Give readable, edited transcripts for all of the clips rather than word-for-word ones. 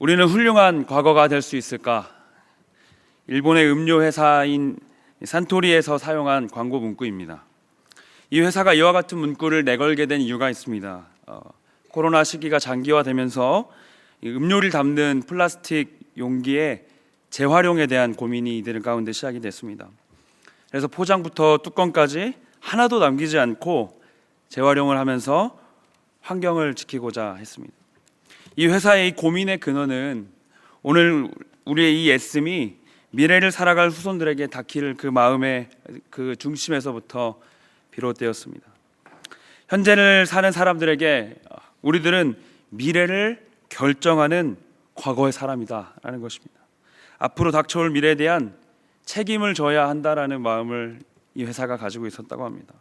우리는 훌륭한 과거가 될 수 있을까? 일본의 음료 회사인 산토리에서 사용한 광고 문구입니다. 이 회사가 이와 같은 문구를 내걸게 된 이유가 있습니다. 코로나 시기가 장기화되면서 음료를 담는 플라스틱 용기의 재활용에 대한 고민이 이들 가운데 시작이 됐습니다. 그래서 포장부터 뚜껑까지 하나도 남기지 않고 재활용을 하면서 환경을 지키고자 했습니다. 이 회사의 이 고민의 근원은 오늘 우리의 이 애씀이 미래를 살아갈 후손들에게 닿기를 그 마음의 그 중심에서부터 비롯되었습니다. 현재를 사는 사람들에게 우리들은 미래를 결정하는 과거의 사람이다라는 것입니다. 앞으로 닥쳐올 미래에 대한 책임을 져야 한다라는 마음을 이 회사가 가지고 있었다고 합니다.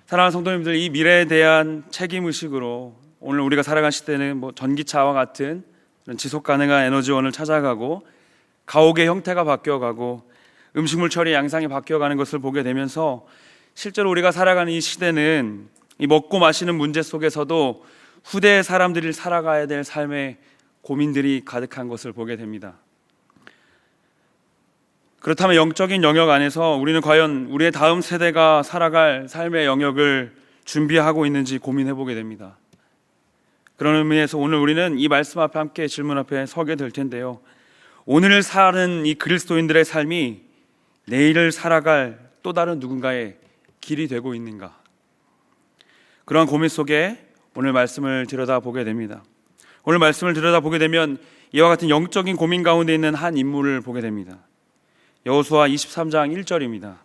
사랑하는 성도님들, 이 미래에 대한 책임의식으로 오늘 우리가 살아간 시대는 전기차와 같은 지속 가능한 에너지원을 찾아가고 가옥의 형태가 바뀌어가고 음식물 처리 양상이 바뀌어가는 것을 보게 되면서 실제로 우리가 살아가는 이 시대는 이 먹고 마시는 문제 속에서도 후대의 사람들이 살아가야 될 삶의 고민들이 가득한 것을 보게 됩니다. 그렇다면 영적인 영역 안에서 우리는 과연 우리의 다음 세대가 살아갈 삶의 영역을 준비하고 있는지 고민해 보게 됩니다. 그런 의미에서 오늘 우리는 이 말씀 앞에 함께 질문 앞에 서게 될 텐데요. 오늘 사는 이 그리스도인들의 삶이 내일을 살아갈 또 다른 누군가의 길이 되고 있는가? 그러한 고민 속에 오늘 말씀을 들여다보게 됩니다. 오늘 말씀을 들여다보게 되면 이와 같은 영적인 고민 가운데 있는 한 인물을 보게 됩니다. 여호수아 23장 1절입니다.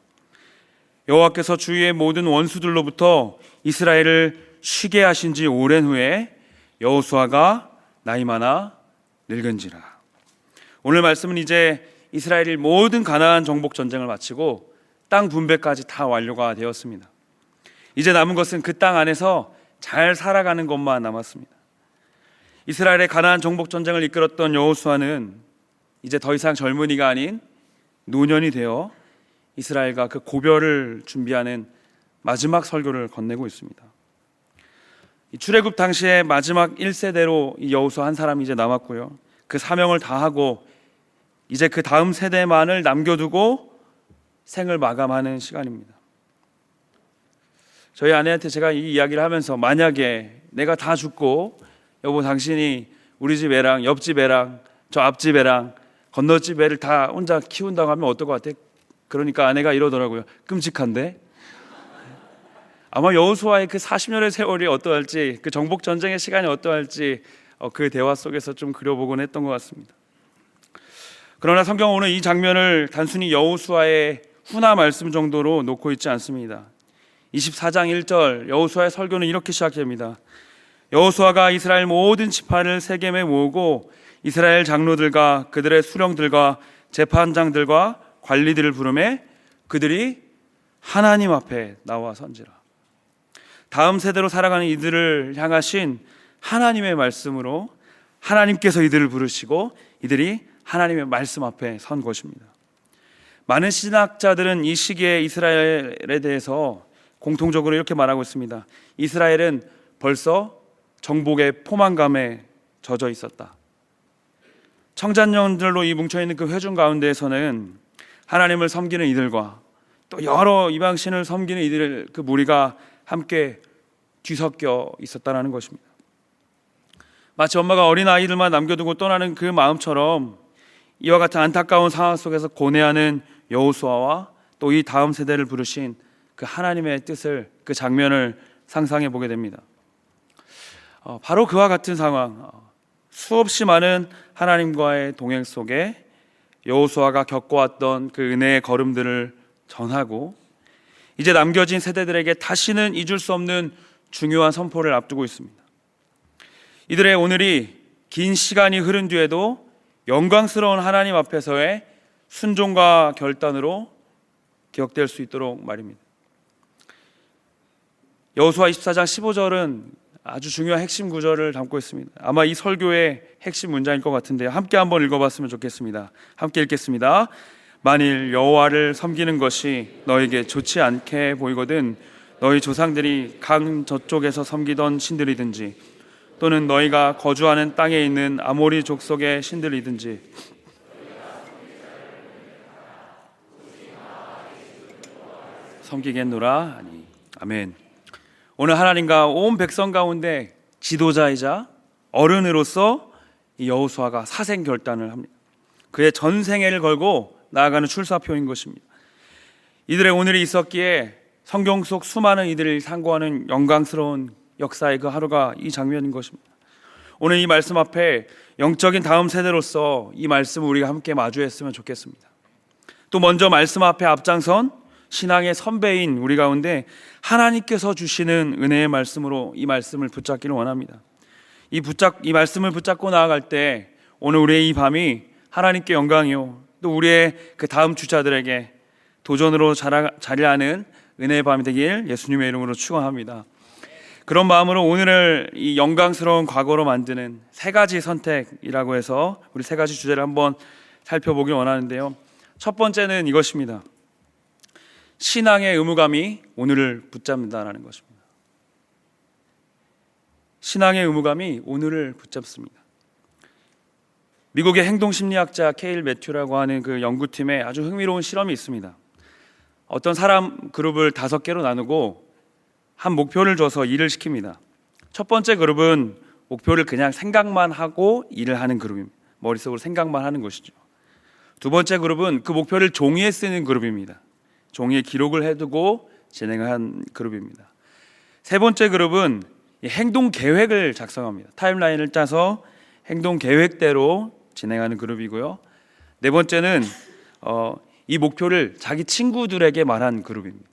여호와께서 주위의 모든 원수들로부터 이스라엘을 쉬게 하신 지 오랜 후에 여호수아가 나이 많아 늙은지라. 오늘 말씀은 이제 이스라엘이 모든 가나안 정복 전쟁을 마치고 땅 분배까지 다 완료가 되었습니다. 이제 남은 것은 그 땅 안에서 잘 살아가는 것만 남았습니다. 이스라엘의 가나안 정복 전쟁을 이끌었던 여호수아는 이제 더 이상 젊은이가 아닌 노년이 되어 이스라엘과 그 고별을 준비하는 마지막 설교를 건네고 있습니다. 출애굽 당시에 마지막 1세대로 이 여호수아 한 사람이 이제 남았고요. 그 사명을 다하고 이제 그 다음 세대만을 남겨두고 생을 마감하는 시간입니다. 저희 아내한테 제가 이 이야기를 하면서 만약에 내가 다 죽고 여보 당신이 우리 집 애랑 옆집 애랑 저 앞집 애랑 건너집 애를 다 혼자 키운다고 하면 어떨 것 같아? 그러니까 아내가 이러더라고요. 끔찍한데? 아마 여호수아의 그 40년의 세월이 어떠할지, 그 정복 전쟁의 시간이 어떠할지 그 대화 속에서 좀 그려보곤 했던 것 같습니다. 그러나 성경은 오늘 이 장면을 단순히 여호수아의 후나 말씀 정도로 놓고 있지 않습니다. 24장 1절 여호수아의 설교는 이렇게 시작됩니다. 여호수아가 이스라엘 모든 지파를 세겜에 모으고 이스라엘 장로들과 그들의 수령들과 재판장들과 관리들을 부르매 그들이 하나님 앞에 나와 선지라. 다음 세대로 살아가는 이들을 향하신 하나님의 말씀으로 하나님께서 이들을 부르시고 이들이 하나님의 말씀 앞에 선 것입니다. 많은 신학자들은 이 시기에 이스라엘에 대해서 공통적으로 이렇게 말하고 있습니다. 이스라엘은 벌써 정복의 포만감에 젖어 있었다. 청자년들로 이 뭉쳐있는 그 회중 가운데에서는 하나님을 섬기는 이들과 또 여러 이방신을 섬기는 이들 그 무리가 함께 뒤섞여 있었다는 것입니다. 마치 엄마가 어린 아이들만 남겨두고 떠나는 그 마음처럼 이와 같은 안타까운 상황 속에서 고뇌하는 여호수아와 또 이 다음 세대를 부르신 그 하나님의 뜻을, 그 장면을 상상해 보게 됩니다. 바로 그와 같은 상황, 수없이 많은 하나님과의 동행 속에 여호수아가 겪어왔던 그 은혜의 걸음들을 전하고 이제 남겨진 세대들에게 다시는 잊을 수 없는 중요한 선포를 앞두고 있습니다. 이들의 오늘이 긴 시간이 흐른 뒤에도 영광스러운 하나님 앞에서의 순종과 결단으로 기억될 수 있도록 말입니다. 여호수아 24장 15절은 아주 중요한 핵심 구절을 담고 있습니다. 아마 이 설교의 핵심 문장일 것 같은데요. 함께 한번 읽어봤으면 좋겠습니다. 함께 읽겠습니다. 만일 여호와를 섬기는 것이 너에게 좋지 않게 보이거든 너희 조상들이 강 저쪽에서 섬기던 신들이든지 또는 너희가 거주하는 땅에 있는 아모리 족속의 신들이든지 섬기겠노라 하니. 아멘. 오늘 하나님과 온 백성 가운데 지도자이자 어른으로서 이 여호수아가 사생 결단을 합니다. 그의 전생애를 걸고 나아가는 출사표인 것입니다. 이들의 오늘이 있었기에 성경 속 수많은 이들을 상고하는 영광스러운 역사의 그 하루가 이 장면인 것입니다. 오늘 이 말씀 앞에 영적인 다음 세대로서 이 말씀을 우리가 함께 마주했으면 좋겠습니다. 또 먼저 말씀 앞에 앞장선 신앙의 선배인 우리 가운데 하나님께서 주시는 은혜의 말씀으로 이 말씀을 붙잡기를 원합니다. 이 말씀을 붙잡고 나아갈 때 오늘 우리의 이 밤이 하나님께 영광이요, 또 우리의 그 다음 주자들에게 도전으로 자리하는 은혜의 밤이 되길 예수님의 이름으로 축원합니다. 그런 마음으로 오늘을 이 영광스러운 과거로 만드는 세 가지 선택이라고 해서 우리 세 가지 주제를 한번 살펴보길 원하는데요. 첫 번째는 이것입니다. 신앙의 의무감이 오늘을 붙잡는다라는 것입니다. 신앙의 의무감이 오늘을 붙잡습니다. 미국의 행동심리학자 케일 매튜라고 하는 그 연구팀에 아주 흥미로운 실험이 있습니다. 어떤 사람 그룹을 5개로 나누고 한 목표를 줘서 일을 시킵니다. 첫 번째 그룹은 목표를 그냥 생각만 하고 일을 하는 그룹입니다. 머릿속으로 생각만 하는 것이죠. 두 번째 그룹은 그 목표를 종이에 쓰는 그룹입니다. 종이에 기록을 해두고 진행한 그룹입니다. 세 번째 그룹은 행동 계획을 작성합니다. 타임라인을 짜서 행동 계획대로 진행하는 그룹이고요. 네 번째는 이 목표를 자기 친구들에게 말한 그룹입니다.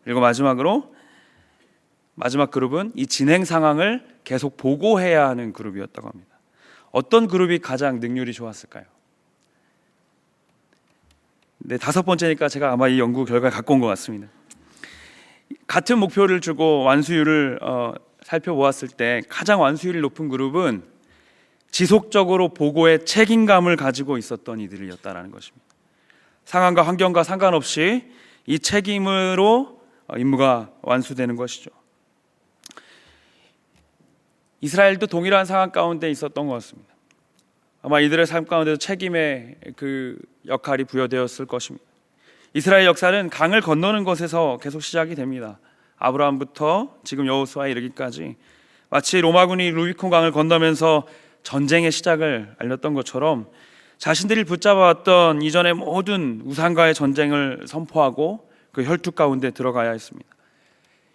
그리고 마지막 그룹은 이 진행 상황을 계속 보고해야 하는 그룹이었다고 합니다. 어떤 그룹이 가장 능률이 좋았을까요? 네, 5번째니까 제가 아마 이 연구 결과를 갖고 온 것 같습니다. 같은 목표를 주고 완수율을 살펴보았을 때 가장 완수율이 높은 그룹은 지속적으로 보고에 책임감을 가지고 있었던 이들이었다라는 것입니다. 상황과 환경과 상관없이 이 책임으로 임무가 완수되는 것이죠. 이스라엘도 동일한 상황 가운데 있었던 것 같습니다. 아마 이들의 삶 가운데도 책임의 그 역할이 부여되었을 것입니다. 이스라엘 역사는 강을 건너는 것에서 계속 시작이 됩니다. 아브라함부터 지금 여호수아에 이르기까지 마치 로마군이 루비콘 강을 건너면서 전쟁의 시작을 알렸던 것처럼 자신들이 붙잡아왔던 이전의 모든 우상과의 전쟁을 선포하고 그 혈투 가운데 들어가야 했습니다.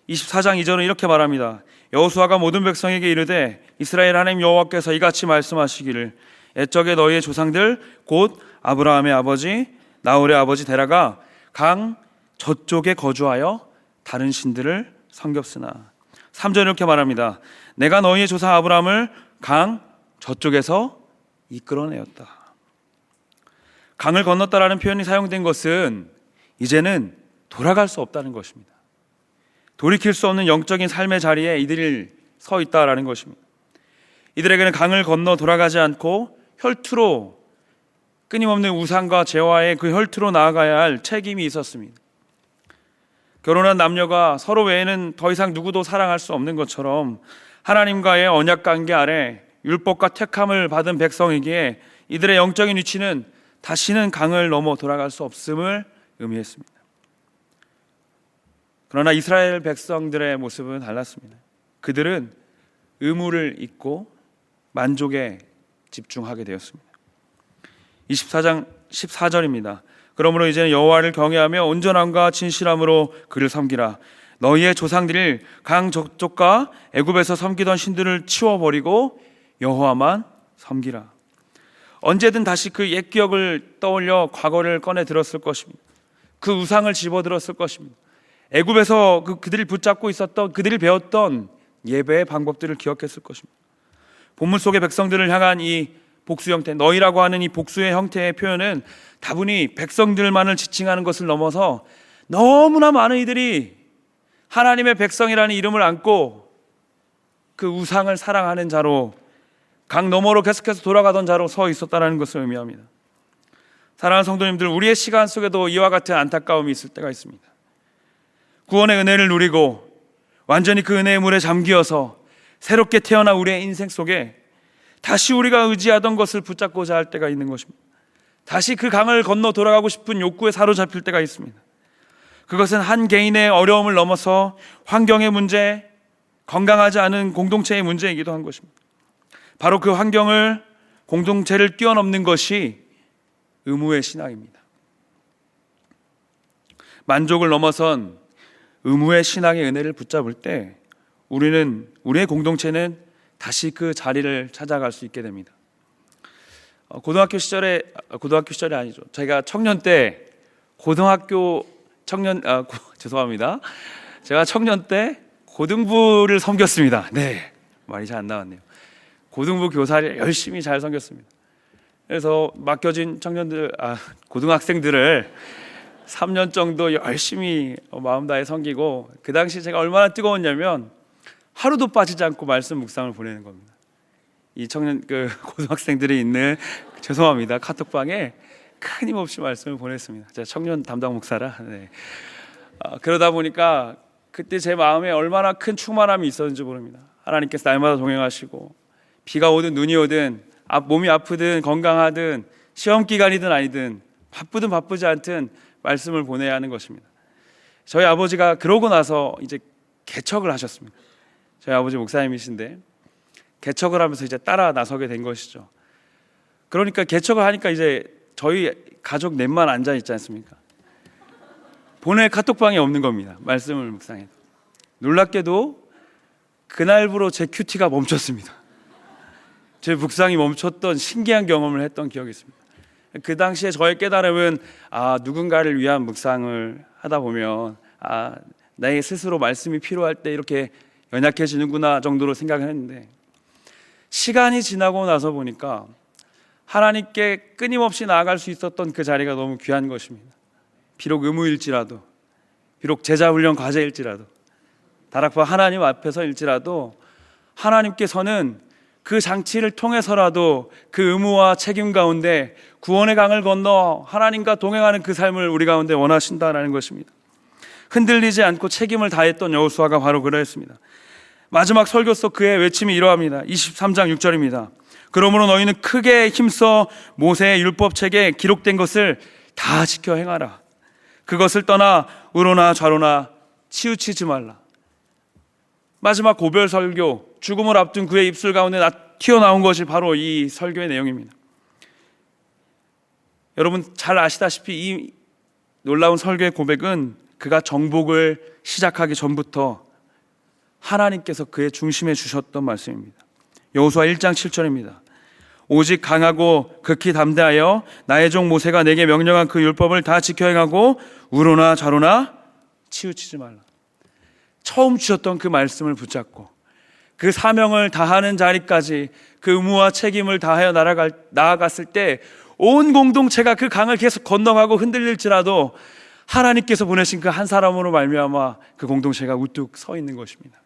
24장 2절은 이렇게 말합니다. 여호수아가 모든 백성에게 이르되 이스라엘 하나님 여호와께서 이같이 말씀하시기를 옛적에 너희의 조상들 곧 아브라함의 아버지 나홀의 아버지 데라가 강 저쪽에 거주하여 다른 신들을 섬겼으나. 3절 이렇게 말합니다. 내가 너희의 조상 아브라함을 강 저쪽에서 이끌어내었다. 강을 건넜다라는 표현이 사용된 것은 이제는 돌아갈 수 없다는 것입니다. 돌이킬 수 없는 영적인 삶의 자리에 이들이 서 있다라는 것입니다. 이들에게는 강을 건너 돌아가지 않고 혈투로, 끊임없는 우상과 죄와의 그 혈투로 나아가야 할 책임이 있었습니다. 결혼한 남녀가 서로 외에는 더 이상 누구도 사랑할 수 없는 것처럼 하나님과의 언약 관계 아래 율법과 택함을 받은 백성이기에 이들의 영적인 위치는 다시는 강을 넘어 돌아갈 수 없음을 의미했습니다. 그러나 이스라엘 백성들의 모습은 달랐습니다. 그들은 의무를 잊고 만족에 집중하게 되었습니다. 24장 14절입니다. 그러므로 이제는 여호와를 경외하며 온전함과 진실함으로 그를 섬기라. 너희의 조상들이 강 저쪽과 애굽에서 섬기던 신들을 치워버리고 여호와만 섬기라. 언제든 다시 그 옛 기억을 떠올려 과거를 꺼내 들었을 것입니다. 그 우상을 집어들었을 것입니다. 애굽에서 그들이 붙잡고 있었던, 그들이 배웠던 예배의 방법들을 기억했을 것입니다. 본문 속의 백성들을 향한 이 복수 형태, 너희라고 하는 이 복수의 형태의 표현은 다분히 백성들만을 지칭하는 것을 넘어서 너무나 많은 이들이 하나님의 백성이라는 이름을 안고 그 우상을 사랑하는 자로 강 너머로 계속해서 돌아가던 자로 서 있었다는 것을 의미합니다. 사랑하는 성도님들, 우리의 시간 속에도 이와 같은 안타까움이 있을 때가 있습니다. 구원의 은혜를 누리고 완전히 그 은혜의 물에 잠기어서 새롭게 태어난 우리의 인생 속에 다시 우리가 의지하던 것을 붙잡고자 할 때가 있는 것입니다. 다시 그 강을 건너 돌아가고 싶은 욕구에 사로잡힐 때가 있습니다. 그것은 한 개인의 어려움을 넘어서 환경의 문제, 건강하지 않은 공동체의 문제이기도 한 것입니다. 바로 그 환경을, 공동체를 뛰어넘는 것이 의무의 신앙입니다. 만족을 넘어선 의무의 신앙의 은혜를 붙잡을 때 우리의 공동체는 다시 그 자리를 찾아갈 수 있게 됩니다. 고등학교 시절이 아니죠. 제가 청년 때 제가 청년 때 고등부를 섬겼습니다. 네, 말이 잘 안 나왔네요. 고등부 교사를 열심히 잘 섬겼습니다. 그래서 맡겨진 고등학생들을 3년 정도 열심히 마음 다해 섬기고, 그 당시 제가 얼마나 뜨거웠냐면 하루도 빠지지 않고 말씀 묵상을 보내는 겁니다. 이 고등학생들이 있는 카톡방에 끊임없이 말씀을 보냈습니다. 제가 청년 담당 목사라. 네. 그러다 보니까 그때 제 마음에 얼마나 큰 충만함이 있었는지 모릅니다. 하나님께서 날마다 동행하시고, 비가 오든 눈이 오든 몸이 아프든 건강하든 시험 기간이든 아니든 바쁘든 바쁘지 않든 말씀을 보내야 하는 것입니다. 저희 아버지가 그러고 나서 이제 개척을 하셨습니다. 저희 아버지 목사님이신데 개척을 하면서 이제 따라 나서게 된 것이죠. 그러니까 개척을 하니까 이제 저희 가족 넷만 앉아 있지 않습니까? 보낼 카톡방이 없는 겁니다. 말씀을 묵상해도. 놀랍게도 그날부로 제 큐티가 멈췄습니다. 제 묵상이 멈췄던 신기한 경험을 했던 기억이 있습니다. 그 당시에 저의 깨달음은 누군가를 위한 묵상을 하다 보면 내 스스로 말씀이 필요할 때 이렇게 연약해지는구나 정도로 생각을 했는데, 시간이 지나고 나서 보니까 하나님께 끊임없이 나아갈 수 있었던 그 자리가 너무 귀한 것입니다. 비록 의무일지라도, 비록 제자훈련 과제일지라도, 다락방 하나님 앞에서일지라도 하나님께서는 그 장치를 통해서라도 그 의무와 책임 가운데 구원의 강을 건너 하나님과 동행하는 그 삶을 우리 가운데 원하신다라는 것입니다. 흔들리지 않고 책임을 다했던 여호수아가 바로 그러했습니다. 마지막 설교 속 그의 외침이 이러합니다. 23장 6절입니다. 그러므로 너희는 크게 힘써 모세의 율법책에 기록된 것을 다 지켜 행하라. 그것을 떠나 우로나 좌로나 치우치지 말라. 마지막 고별 설교, 죽음을 앞둔 그의 입술 가운데 튀어나온 것이 바로 이 설교의 내용입니다. 여러분 잘 아시다시피 이 놀라운 설교의 고백은 그가 정복을 시작하기 전부터 하나님께서 그의 중심에 주셨던 말씀입니다. 여호수아 1장 7절입니다. 오직 강하고 극히 담대하여 나의 종 모세가 내게 명령한 그 율법을 다 지켜 행하고 우로나 좌로나 치우치지 말라. 처음 주셨던 그 말씀을 붙잡고 그 사명을 다하는 자리까지 그 의무와 책임을 다하여 나아갔을 때 온 공동체가 그 강을 계속 건너가고 흔들릴지라도 하나님께서 보내신 그 한 사람으로 말미암아 그 공동체가 우뚝 서 있는 것입니다.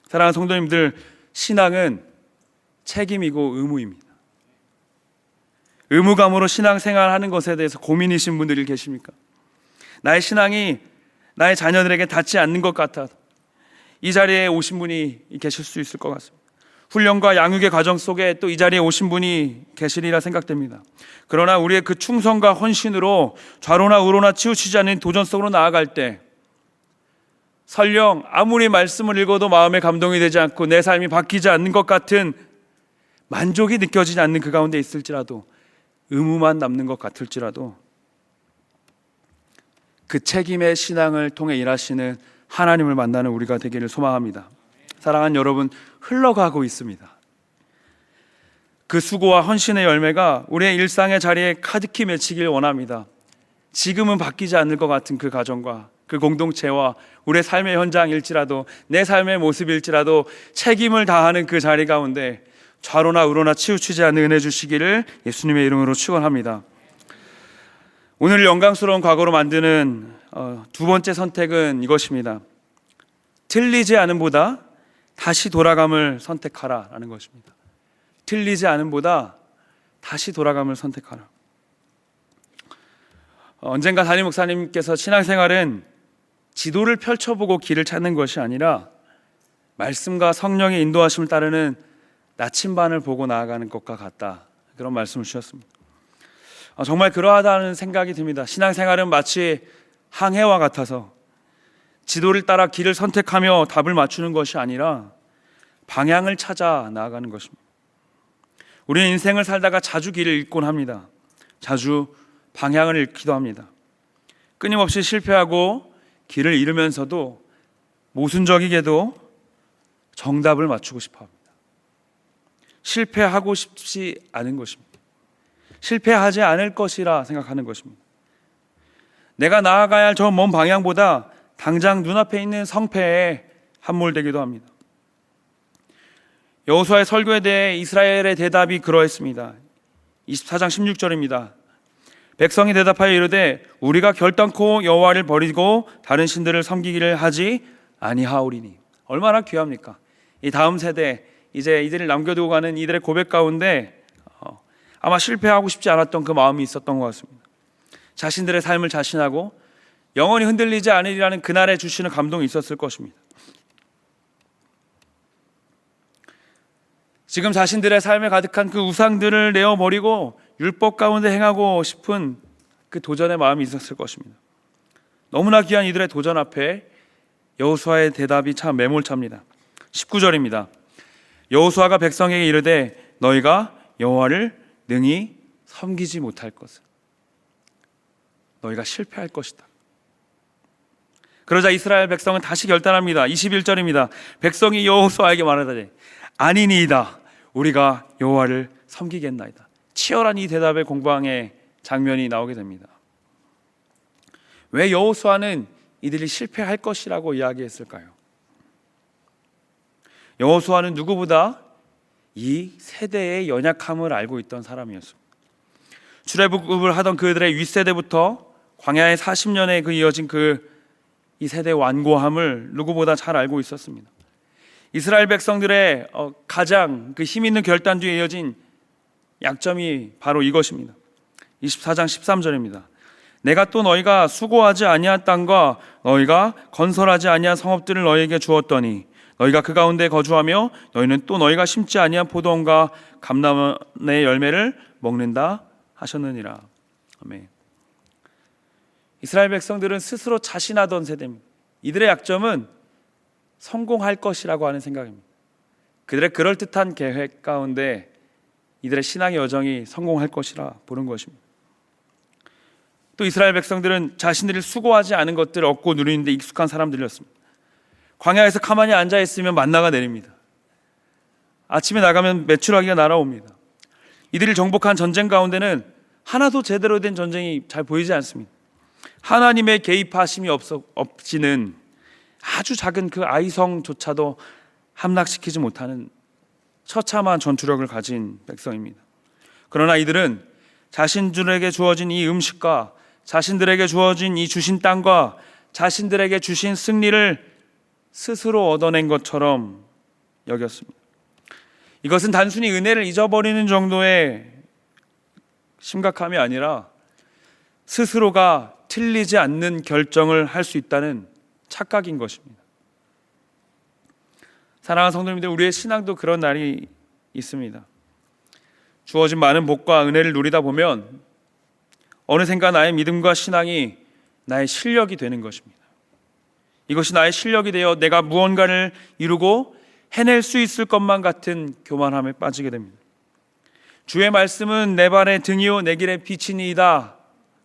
사랑하는 성도님들, 신앙은 책임이고 의무입니다. 의무감으로 신앙생활하는 것에 대해서 고민이신 분들이 계십니까? 나의 신앙이 나의 자녀들에게 닿지 않는 것 같아 이 자리에 오신 분이 계실 수 있을 것 같습니다. 훈련과 양육의 과정 속에 또 이 자리에 오신 분이 계시리라 생각됩니다. 그러나 우리의 그 충성과 헌신으로 좌로나 우로나 치우치지 않는 도전 속으로 나아갈 때 설령 아무리 말씀을 읽어도 마음에 감동이 되지 않고 내 삶이 바뀌지 않는 것 같은 만족이 느껴지지 않는 그 가운데 있을지라도, 의무만 남는 것 같을지라도 그 책임의 신앙을 통해 일하시는 하나님을 만나는 우리가 되기를 소망합니다. 사랑하는 여러분, 흘러가고 있습니다. 그 수고와 헌신의 열매가 우리의 일상의 자리에 가득히 맺히길 원합니다. 지금은 바뀌지 않을 것 같은 그 가정과 그 공동체와 우리의 삶의 현장일지라도, 내 삶의 모습일지라도 책임을 다하는 그 자리 가운데 좌로나 우로나 치우치지 않는 은혜 주시기를 예수님의 이름으로 축원합니다. 오늘 영광스러운 과거로 만드는 두 번째 선택은 이것입니다. 틀리지 않음보다 다시 돌아감을 선택하라 라는 것입니다. 틀리지 않음보다 다시 돌아감을 선택하라. 언젠가 담임 목사님께서 신앙생활은 지도를 펼쳐보고 길을 찾는 것이 아니라 말씀과 성령의 인도하심을 따르는 나침반을 보고 나아가는 것과 같다. 그런 말씀을 주셨습니다. 정말 그러하다는 생각이 듭니다. 신앙생활은 마치 항해와 같아서 지도를 따라 길을 선택하며 답을 맞추는 것이 아니라 방향을 찾아 나아가는 것입니다. 우리는 인생을 살다가 자주 길을 잃곤 합니다. 자주 방향을 잃기도 합니다. 끊임없이 실패하고 길을 잃으면서도 모순적이게도 정답을 맞추고 싶어 합니다. 실패하고 싶지 않은 것입니다. 실패하지 않을 것이라 생각하는 것입니다. 내가 나아가야 할 저 먼 방향보다 당장 눈앞에 있는 성패에 함몰되기도 합니다. 여호수아의 설교에 대해 이스라엘의 대답이 그러했습니다. 24장 16절입니다. 백성이 대답하여 이르되 우리가 결단코 여호와를 버리고 다른 신들을 섬기기를 하지 아니하오리니. 얼마나 귀합니까? 이 다음 세대, 이제 이들을 남겨두고 가는 이들의 고백 가운데 아마 실패하고 싶지 않았던 그 마음이 있었던 것 같습니다. 자신들의 삶을 자신하고 영원히 흔들리지 않으리라는 그날에 주시는 감동이 있었을 것입니다. 지금 자신들의 삶에 가득한 그 우상들을 내어버리고 율법 가운데 행하고 싶은 그 도전의 마음이 있었을 것입니다. 너무나 귀한 이들의 도전 앞에 여호수아의 대답이 참 매몰차입니다. 19절입니다. 여호수아가 백성에게 이르되 너희가 여호와를 능히 섬기지 못할 것은 너희가 실패할 것이다. 그러자 이스라엘 백성은 다시 결단합니다. 21절입니다. 백성이 여호수아에게 말하되 아니니이다. 우리가 여호와를 섬기겠나이다. 치열한 이 대답의 공방의 장면이 나오게 됩니다. 왜 여호수아는 이들이 실패할 것이라고 이야기했을까요? 여호수아는 누구보다 이 세대의 연약함을 알고 있던 사람이었습니다. 출애굽을 하던 그들의 윗세대부터 광야의 40년에 이어진 이 세대의 완고함을 누구보다 잘 알고 있었습니다. 이스라엘 백성들의 가장 힘 있는 결단 뒤에 이어진 약점이 바로 이것입니다. 24장 13절입니다. 내가 또 너희가 수고하지 아니한 땅과 너희가 건설하지 아니한 성읍들을 너희에게 주었더니 너희가 그 가운데 거주하며 너희는 또 너희가 심지 아니한 포도원과 감람의 열매를 먹는다 하셨느니라. 아멘. 이스라엘 백성들은 스스로 자신하던 세대입니다. 이들의 약점은 성공할 것이라고 하는 생각입니다. 그들의 그럴듯한 계획 가운데 이들의 신앙의 여정이 성공할 것이라 보는 것입니다. 또 이스라엘 백성들은 자신들이 수고하지 않은 것들을 얻고 누리는데 익숙한 사람들이었습니다. 광야에서 가만히 앉아 있으면 만나가 내립니다. 아침에 나가면 메추라기가 날아옵니다. 이들이 정복한 전쟁 가운데는 하나도 제대로 된 전쟁이 잘 보이지 않습니다. 하나님의 개입하심이 없이는 아주 작은 그 아이성조차도 함락시키지 못하는 처참한 전투력을 가진 백성입니다. 그러나 이들은 자신들에게 주어진 이 음식과 자신들에게 주어진 이 주신 땅과 자신들에게 주신 승리를 스스로 얻어낸 것처럼 여겼습니다. 이것은 단순히 은혜를 잊어버리는 정도의 심각함이 아니라 스스로가 틀리지 않는 결정을 할 수 있다는 착각인 것입니다. 사랑하는 성도님들, 우리의 신앙도 그런 날이 있습니다. 주어진 많은 복과 은혜를 누리다 보면 어느샌가 나의 믿음과 신앙이 나의 실력이 되는 것입니다. 이것이 나의 실력이 되어 내가 무언가를 이루고 해낼 수 있을 것만 같은 교만함에 빠지게 됩니다. 주의 말씀은 내 발의 등이요 내 길의 빛이니이다.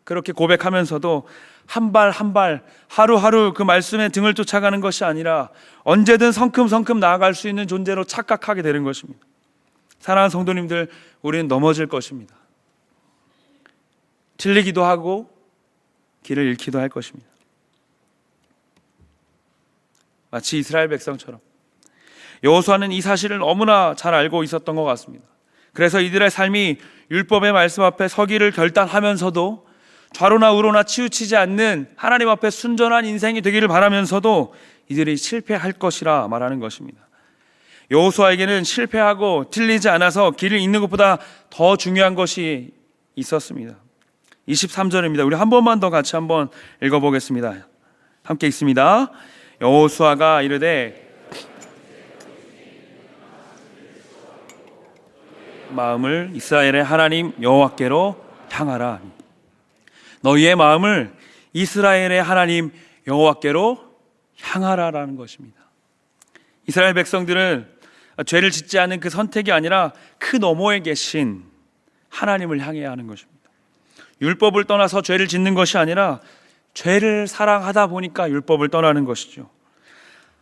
그렇게 고백하면서도 한 발 한 발 하루하루 그 말씀의 등을 쫓아가는 것이 아니라 언제든 성큼성큼 나아갈 수 있는 존재로 착각하게 되는 것입니다. 사랑하는 성도님들, 우리는 넘어질 것입니다. 틀리기도 하고 길을 잃기도 할 것입니다. 마치 이스라엘 백성처럼 여호수아는 이 사실을 너무나 잘 알고 있었던 것 같습니다. 그래서 이들의 삶이 율법의 말씀 앞에 서기를 결단하면서도 좌로나 우로나 치우치지 않는 하나님 앞에 순전한 인생이 되기를 바라면서도 이들이 실패할 것이라 말하는 것입니다. 여호수아에게는 실패하고 틀리지 않아서 길을 잃는 것보다 더 중요한 것이 있었습니다. 23절입니다. 우리 한 번만 더 같이 한번 읽어보겠습니다. 함께 읽습니다. 여호수아가 이르되 마음을 이스라엘의 하나님 여호와께로 향하라. 너희의 마음을 이스라엘의 하나님 여호와께로 향하라라는 것입니다. 이스라엘 백성들은 죄를 짓지 않는 그 선택이 아니라 그 너머에 계신 하나님을 향해야 하는 것입니다. 율법을 떠나서 죄를 짓는 것이 아니라 죄를 사랑하다 보니까 율법을 떠나는 것이죠.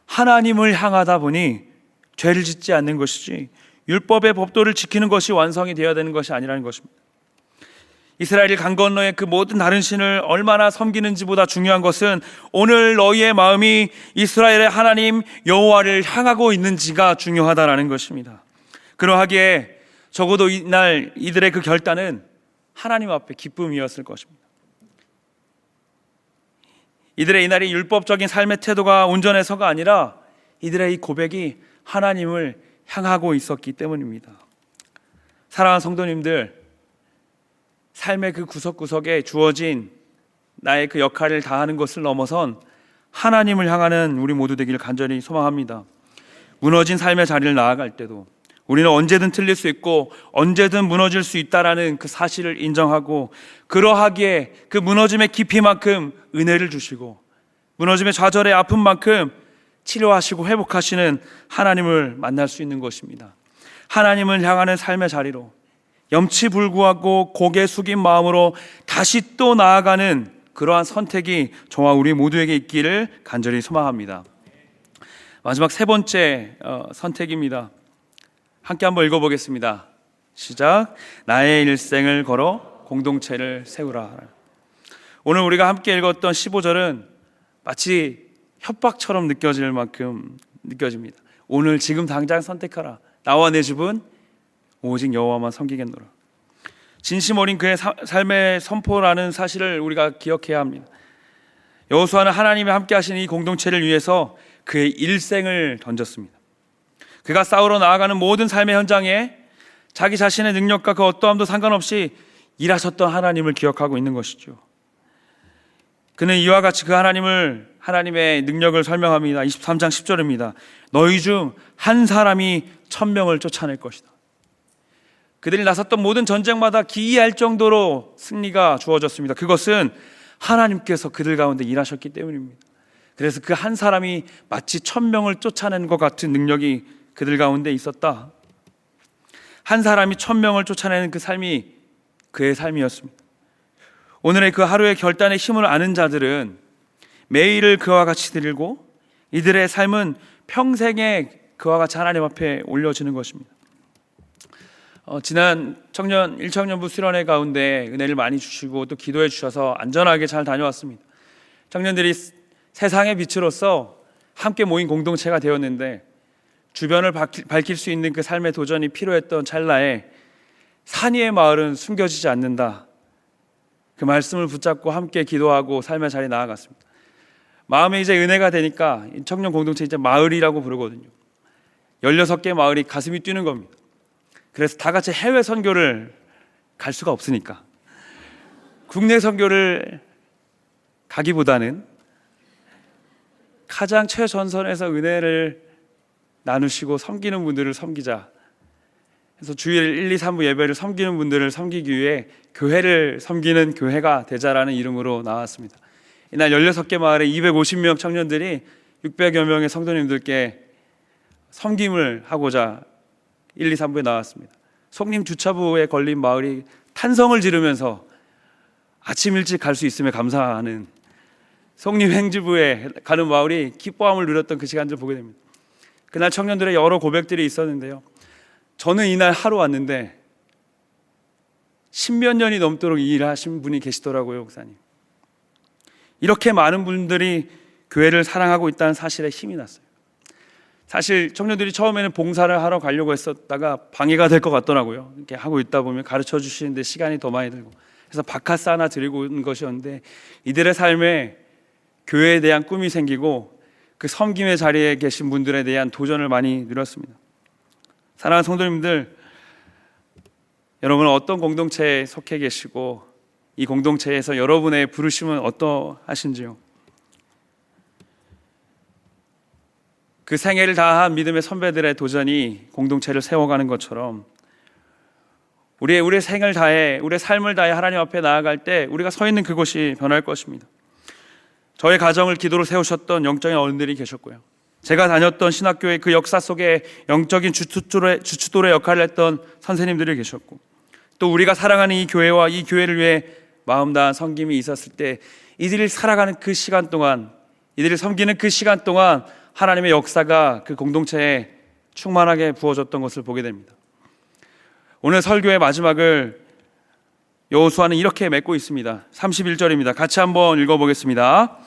하나님을 향하다 보니 죄를 짓지 않는 것이지 율법의 법도를 지키는 것이 완성이 되어야 되는 것이 아니라는 것입니다. 이스라엘이 강 건너에 그 모든 다른 신을 얼마나 섬기는지보다 중요한 것은 오늘 너희의 마음이 이스라엘의 하나님 여호와를 향하고 있는지가 중요하다라는 것입니다. 그러하기에 적어도 이날 이들의 그 결단은 하나님 앞에 기쁨이었을 것입니다. 이들의 이날이 율법적인 삶의 태도가 온전해서가 아니라 이들의 이 고백이 하나님을 향하고 있었기 때문입니다. 사랑하는 성도님들, 삶의 그 구석구석에 주어진 나의 그 역할을 다하는 것을 넘어선 하나님을 향하는 우리 모두 되기를 간절히 소망합니다. 무너진 삶의 자리를 나아갈 때도 우리는 언제든 틀릴 수 있고 언제든 무너질 수 있다라는 그 사실을 인정하고, 그러하기에 그 무너짐의 깊이만큼 은혜를 주시고 무너짐의 좌절의 아픔만큼 치료하시고 회복하시는 하나님을 만날 수 있는 것입니다. 하나님을 향하는 삶의 자리로 염치불구하고 고개 숙인 마음으로 다시 또 나아가는 그러한 선택이 저와 우리 모두에게 있기를 간절히 소망합니다. 마지막 세 번째 선택입니다. 함께 한번 읽어보겠습니다. 시작. 나의 일생을 걸어 공동체를 세우라. 오늘 우리가 함께 읽었던 15절은 마치 협박처럼 느껴질 만큼 느껴집니다. 오늘 지금 당장 선택하라. 나와 내 집은 오직 여호와만 섬기겠노라. 진심 어린 그의 삶의 선포라는 사실을 우리가 기억해야 합니다. 여호수아는 하나님이 함께 하시는 이 공동체를 위해서 그의 일생을 던졌습니다. 그가 싸우러 나아가는 모든 삶의 현장에 자기 자신의 능력과 그 어떠함도 상관없이 일하셨던 하나님을 기억하고 있는 것이죠. 그는 이와 같이 그 하나님의 능력을 설명합니다. 23장 10절입니다. 너희 중 한 사람이 1000명을 쫓아낼 것이다. 그들이 나섰던 모든 전쟁마다 기이할 정도로 승리가 주어졌습니다. 그것은 하나님께서 그들 가운데 일하셨기 때문입니다. 그래서 그 한 사람이 마치 1000명을 쫓아낸 것 같은 능력이 그들 가운데 있었다. 한 사람이 1000명을 쫓아내는 그 삶이 그의 삶이었습니다. 오늘의 그 하루의 결단의 힘을 아는 자들은 매일을 그와 같이 드리고 이들의 삶은 평생에 그와 같이 하나님 앞에 올려지는 것입니다. 지난 1청년부 수련회 가운데 은혜를 많이 주시고 또 기도해 주셔서 안전하게 잘 다녀왔습니다. 청년들이 세상의 빛으로서 함께 모인 공동체가 되었는데 주변을 밝힐 수 있는 그 삶의 도전이 필요했던 찰나에 산 위의 마을은 숨겨지지 않는다. 그 말씀을 붙잡고 함께 기도하고 삶의 자리에 나아갔습니다. 마음에 이제 은혜가 되니까 이 청년 공동체 이제 마을이라고 부르거든요. 16개 마을이 가슴이 뛰는 겁니다. 그래서 다 같이 해외 선교를 갈 수가 없으니까 국내 선교를 가기보다는 가장 최전선에서 은혜를 나누시고 섬기는 분들을 섬기자. 그래서 주일 1, 2, 3부 예배를 섬기는 분들을 섬기기 위해 교회를 섬기는 교회가 되자라는 이름으로 나왔습니다. 이날 16개 마을에 250명 청년들이 600여 명의 성도님들께 섬김을 하고자 1, 2, 3부에 나왔습니다. 송림 주차부에 걸린 마을이 탄성을 지르면서 아침 일찍 갈 수 있음에 감사하는, 송림 행지부에 가는 마을이 기뻐함을 누렸던 그 시간들을 보게 됩니다. 그날 청년들의 여러 고백들이 있었는데요. 저는 이날 하루 왔는데 10몇 년이 넘도록 이 일을 하신 분이 계시더라고요, 목사님. 이렇게 많은 분들이 교회를 사랑하고 있다는 사실에 힘이 났어요. 사실 청년들이 처음에는 봉사를 하러 가려고 했었다가 방해가 될 것 같더라고요. 이렇게 하고 있다 보면 가르쳐 주시는데 시간이 더 많이 들고, 그래서 바카스 하나 드리고 온 것이었는데 이들의 삶에 교회에 대한 꿈이 생기고 그 섬김의 자리에 계신 분들에 대한 도전을 많이 누렸습니다. 사랑하는 성도님들, 여러분은 어떤 공동체에 속해 계시고 이 공동체에서 여러분의 부르심은 어떠하신지요? 그 생애를 다한 믿음의 선배들의 도전이 공동체를 세워가는 것처럼 우리의 생을 다해, 우리의 삶을 다해 하나님 앞에 나아갈 때 우리가 서 있는 그곳이 변할 것입니다. 저의 가정을 기도로 세우셨던 영적인 어른들이 계셨고요, 제가 다녔던 신학교의 그 역사 속에 영적인 주춧돌의 역할을 했던 선생님들이 계셨고, 또 우리가 사랑하는 이 교회와 이 교회를 위해 마음 다한 섬김이 있었을 때 이들이 살아가는 그 시간 동안, 이들이 섬기는 그 시간 동안 하나님의 역사가 그 공동체에 충만하게 부어졌던 것을 보게 됩니다. 오늘 설교의 마지막을 여호수아는 이렇게 맺고 있습니다. 31절입니다. 같이 한번 읽어보겠습니다.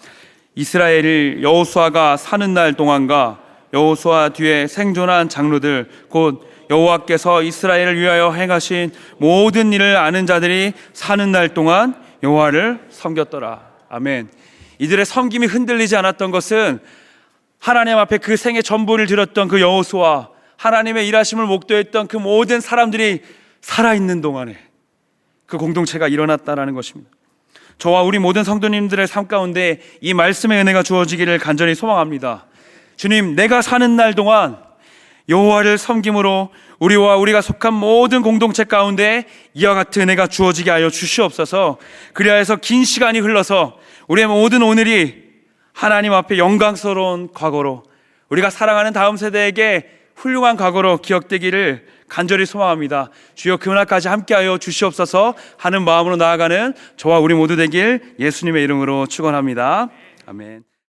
이스라엘을 여호수아가 사는 날 동안과 여호수아 뒤에 생존한 장로들 곧 여호와께서 이스라엘을 위하여 행하신 모든 일을 아는 자들이 사는 날 동안 여호와를 섬겼더라. 아멘. 이들의 섬김이 흔들리지 않았던 것은 하나님 앞에 그 생의 전부를 드렸던 그 여호수아, 하나님의 일하심을 목도했던 그 모든 사람들이 살아있는 동안에 그 공동체가 일어났다라는 것입니다. 저와 우리 모든 성도님들의 삶 가운데 이 말씀의 은혜가 주어지기를 간절히 소망합니다. 주님, 내가 사는 날 동안 여호와를 섬김으로 우리와 우리가 속한 모든 공동체 가운데 이와 같은 은혜가 주어지게 하여 주시옵소서. 그리하여서 긴 시간이 흘러서 우리의 모든 오늘이 하나님 앞에 영광스러운 과거로, 우리가 사랑하는 다음 세대에게 훌륭한 과거로 기억되기를 간절히 소망합니다. 주여, 그날까지 함께하여 주시옵소서 하는 마음으로 나아가는 저와 우리 모두 되길 예수님의 이름으로 축원합니다. 아멘.